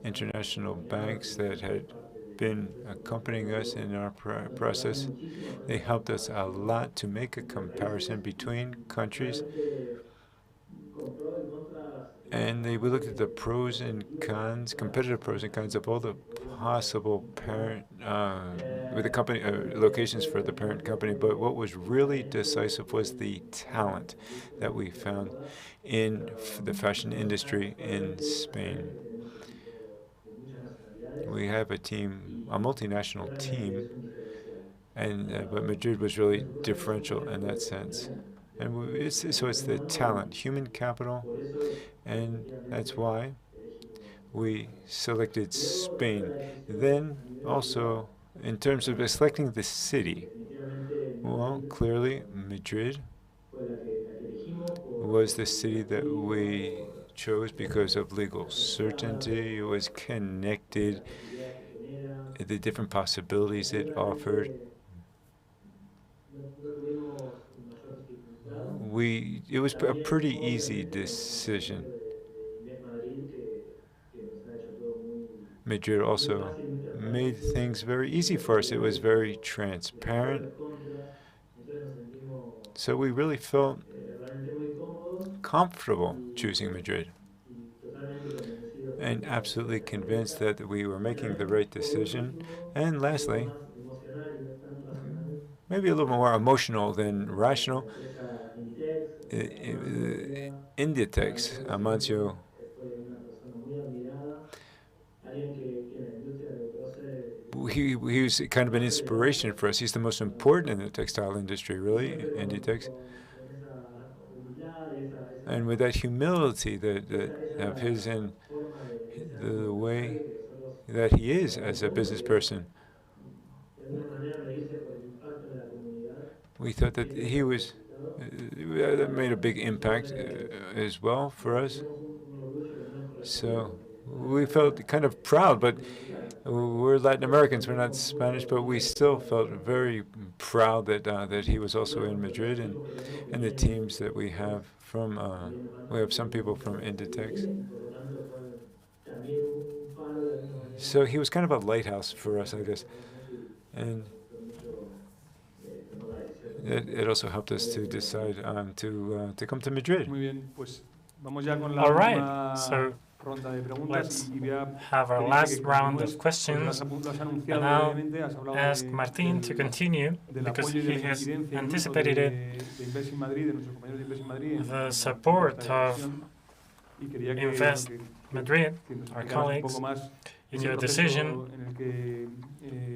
Speaker 1: International banks that had been accompanying us in our process, they helped us a lot to make a comparison between countries. And we looked at the pros and cons, competitive pros and cons of all the possible parent, with the company locations for the parent company. But what was really decisive was the talent that we found in the fashion industry in Spain. We have a team, a multinational team, but Madrid was really differential in that sense. And so it's the talent, human capital, and that's why we selected Spain. Then also, in terms of selecting the city, well, clearly Madrid was the city that we chose because of legal certainty. It was connected, the different possibilities it offered. It was a pretty easy decision. Madrid also made things very easy for us. It was very transparent. So we really felt comfortable choosing Madrid and absolutely convinced that we were making the right decision. And lastly, maybe a little more emotional than rational, Inditex, Amancio, he was kind of an inspiration for us. He's the most important in the textile industry, really, Inditex. And with that humility that of his and the way that he is as a business person. We thought that he was that made a big impact as well for us. So we felt kind of proud, but we're Latin Americans, we're not Spanish, but we still felt very proud that that he was also in Madrid, and the teams that we have from, we have some people from Inditex. So he was kind of a lighthouse for us, I guess. And it also helped us to decide to come to Madrid.
Speaker 4: All right, so let's have our last round of questions, and I'll ask Martín to continue, because he has anticipated it, the support of Invest Madrid, our colleagues, is your decision.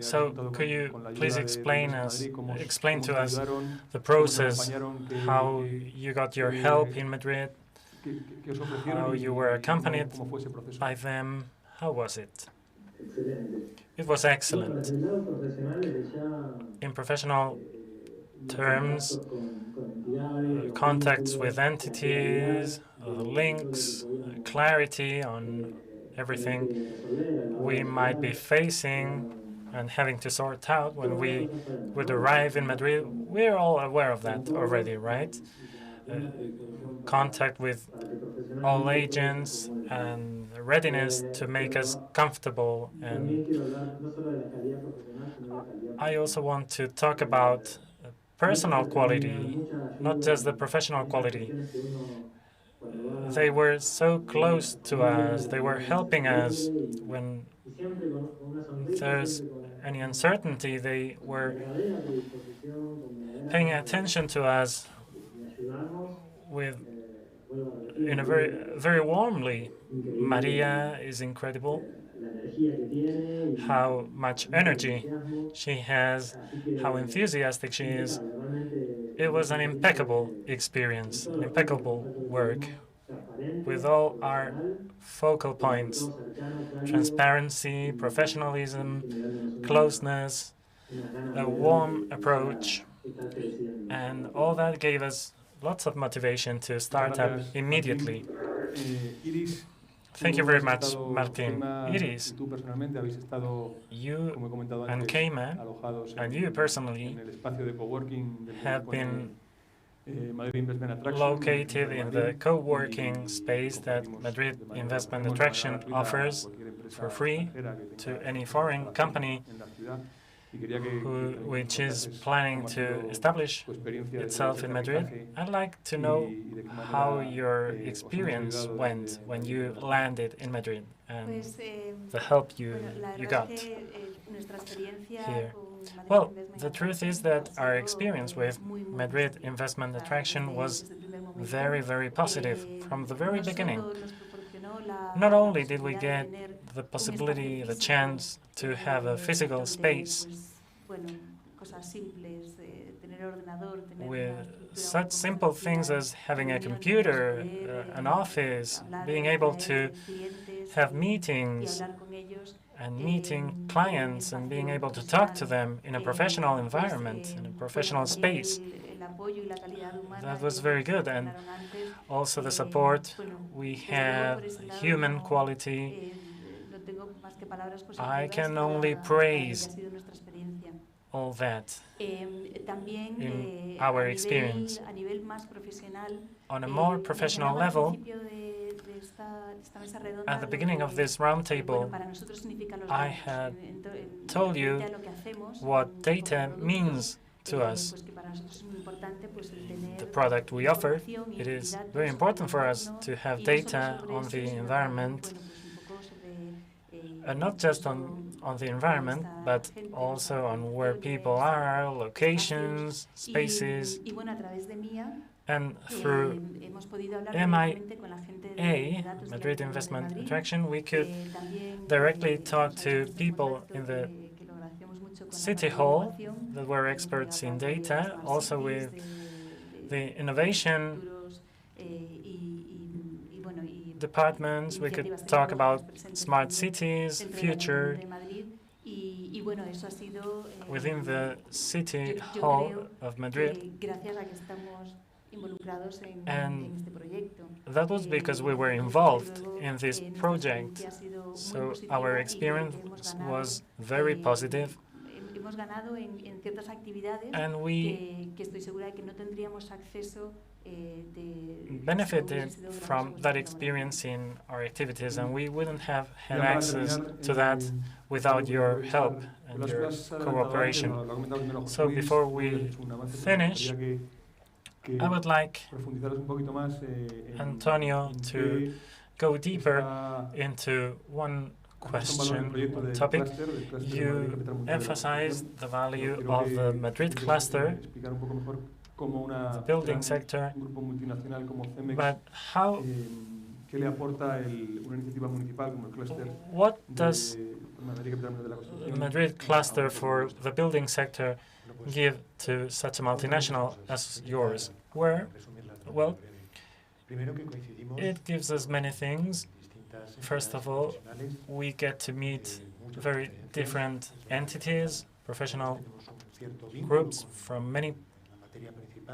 Speaker 4: So could you please explain to us the process, how you got your help in Madrid, how you were accompanied by them? How was it? It was excellent. In professional terms, contacts with entities, links, clarity on everything we might be facing and having to sort out when we would arrive in Madrid. We're all aware of that already, right? Contact with all agents and readiness to make us comfortable. And I also want to talk about personal quality, not just the professional quality. They were so close to us. They were helping us when there's any uncertainty. They were paying attention to us in a very warmly. Maria is incredible. How much energy she has, how enthusiastic she is. It was an impeccable experience, an impeccable work, with all our focal points: transparency, professionalism, closeness, a warm approach, and all that gave us lots of motivation to start up immediately. Thank you very much, Martín. Iris, you and Keima, and you personally, have been located in the co-working space that Madrid Investment Attraction offers for free to any foreign company which is planning to establish itself in Madrid. I'd like to know how your experience went when you landed in Madrid and the help you got here. Well, the truth is that our experience with Madrid Investment Attraction was very, very positive from the very beginning. Not only did we get the possibility, the chance to have a physical space with such simple things as having a computer, an office, being able to have meetings and meeting clients and being able to talk to them in a professional environment, in a professional space. That was very good. And also the support we have, human quality. I can only praise all that in our experience. On a more professional level, at the beginning of this roundtable, I had told you what data means to us. The product we offer, it is very important for us to have data on the environment, and not just on the environment, but also on where people are, locations, spaces. And through MIA, Madrid Investment Attraction, we could directly talk to people in the City Hall that were experts in data, also with the innovation departments. We could talk about smart cities, future. Within the City Hall of Madrid. And that was because we were involved in this project. So our experience was very positive. And we benefited from that experience in our activities, and we wouldn't have had access to that without your help and your cooperation. So before we finish, I would like Antonio to go deeper into one question, one topic. You emphasized the value of the Madrid cluster, the building sector, but how, what does the Madrid cluster for the building sector give to such a multinational as yours? Well, it gives us many things. First of all, we get to meet very different entities, professional groups from many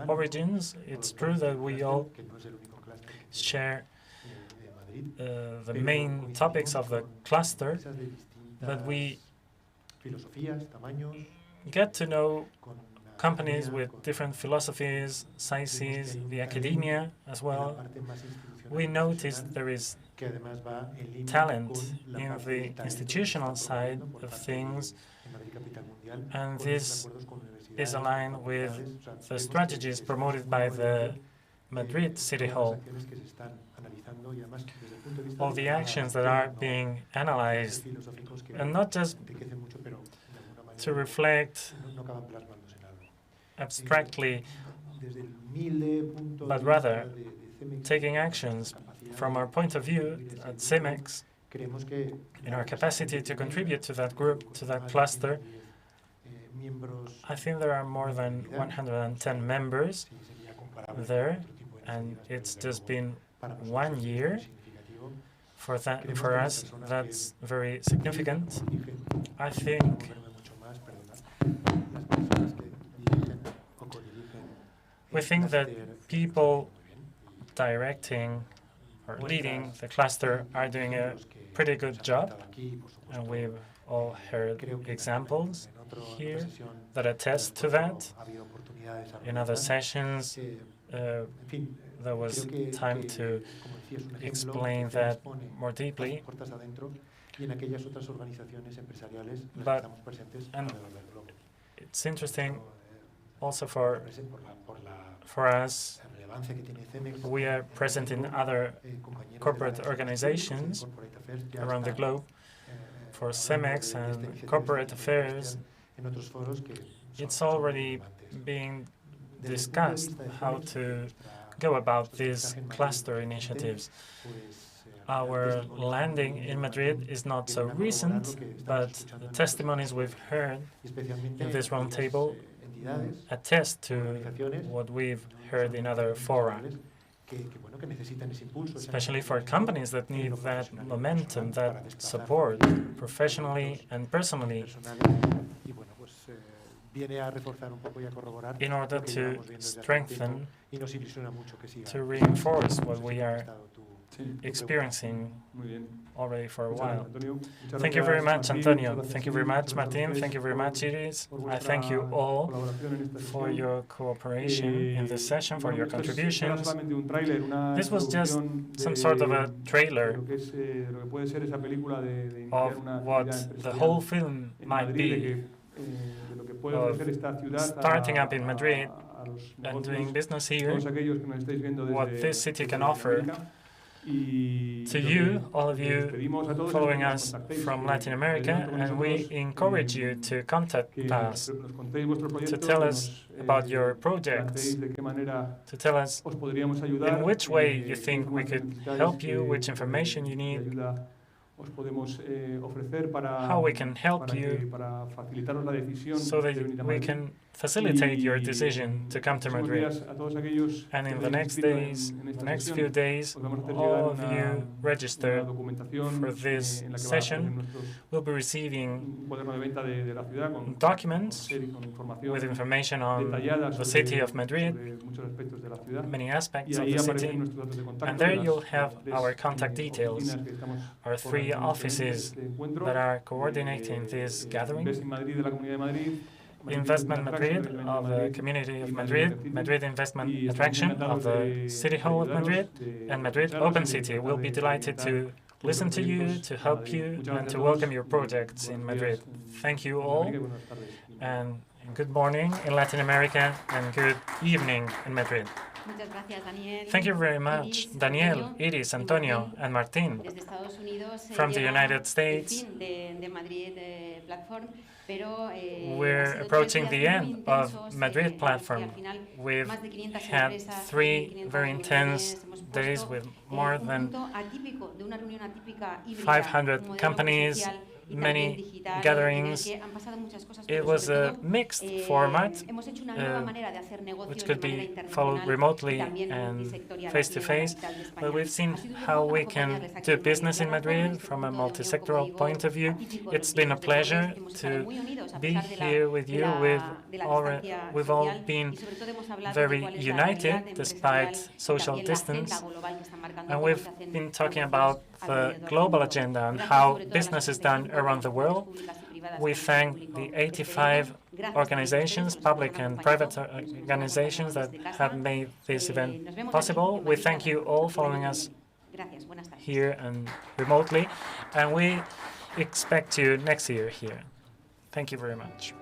Speaker 4: origins. It's true that we all share the main topics of the cluster, but we get to know companies with different philosophies, sizes, the academia as well. We notice there is talent in the institutional side of things, and this is aligned with the strategies promoted by the Madrid City Hall. All the actions that are being analyzed, and not just to reflect abstractly, but rather taking actions from our point of view at CEMEX, in our capacity to contribute to that group, to that cluster. I think there are more than 110 members there, and it's just been 1 year. For us, that's very significant. I think we think that people directing or leading the cluster are doing a pretty good job, and we've all heard examples here that attest to that. In other sessions, there was time to explain that more deeply. But it's interesting also for us. We are present in other corporate organizations around the globe. For CEMEX and corporate affairs, it's already being discussed how to go about these cluster initiatives. Our landing in Madrid is not so recent, but the testimonies we've heard in this roundtable attest to what we've heard in other fora, especially for companies that need that momentum, that support, professionally and personally, in order to strengthen, to reinforce what we are experiencing already for a while. Thank you very much, Antonio. Thank you very much, Martin. Thank you very much, Iris. I thank you all for your cooperation in this session, for your contributions. This was just some sort of a trailer of what the whole film might be, of starting up in Madrid and doing business here, what this city can offer. To you, all of you following us from Latin America, and we encourage you to contact us, to tell us about your projects, to tell us in which way you think we could help you, which information you need, how we can help you so that we can facilitate your decision to come to Madrid. And in the next days, the next few days, all of you registered for this session will be receiving documents with information on the city of Madrid, many aspects of the city, and there you'll have our contact details, our 3 offices that are coordinating this gathering. Investment Madrid of the Community of Madrid, Madrid Investment Attraction of the City Hall of Madrid, and Madrid Open City. We'll be delighted to listen to you, to help you, and to welcome your projects in Madrid. Thank you all, and good morning in Latin America, and good evening in Madrid. Thank you very much, Daniel, Iris, Antonio, and Martin from the United States. We're approaching the end of Madrid platform. We've had 3 very intense days with more than 500 companies, many gatherings. It was a mixed format, which could be followed remotely and face-to-face, but we've seen how we can do business in Madrid from a multi-sectoral point of view. It's been a pleasure to be here with you. We've all been very united despite social distance, and we've been talking about the global agenda and how business is done around the world. We thank the 85 organizations, public and private organizations that have made this event possible. We thank you all following us here and remotely, and we expect you next year here. Thank you very much.